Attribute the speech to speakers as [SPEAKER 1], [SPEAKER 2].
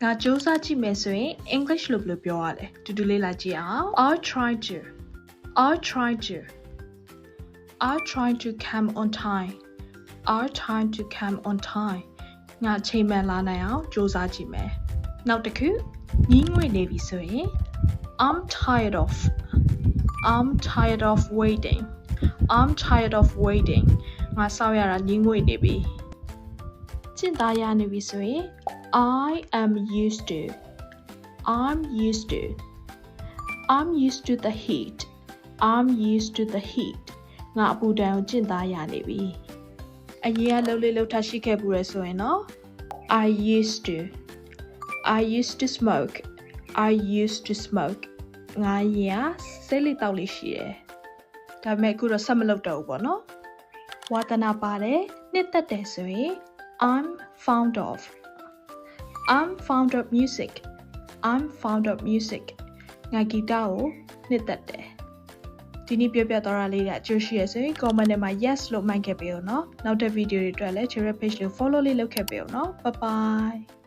[SPEAKER 1] ငါစူးစမ်းကြည့်မယ်ဆိုရင် English လို့ဘယ်လိုပြောရလဲတူတူလေးလာကြည့်အောင် I'll try to come on timeငါချိန်မှန်လာနိုင်အောင်စူးစမ်းကြည့်မယ်နောက်တစ်ခုညီးငွေ့နေပြီဆိုရင် I'm tired of waiting ငါစောင့်ရတာညီးငွေ့နေပြီကျင့်သားရနေပြီဆိုရင် I'm used to the heat ငါအပူဒဏ်ကိုကျင့်သားရနေပြီအရင်ကလှုပ်လေးလှုပ်ထားရှိခဲ့ဘူးရယ်ဆိုရင်နော် I used to smoke ငါရင်ကစိတ်လေးတောက်လေးရှိတယ်ဒါပေမဲ့အခုတော့ဆက်မလုပ်တော့ဘူးပေါ့နော်ဝါသနာပါတယ်နှစ်သက်တယ်ဆိုရင် I'm fond of music ငါဂီတကိုနှစ်သက်တယ်ဒီနေ့ပြောပြသွားတာလေးကအကျိုးရှိရဆိုရင် comment ထဲမှာ yes လို့မှတ်ခဲ့ပေးဦးနော်နောက်တဲ့ video တွေအတွက်လည်း Cherry page ကို follow လေးလုပ်ခဲ့ပေးဦးနော် bye bye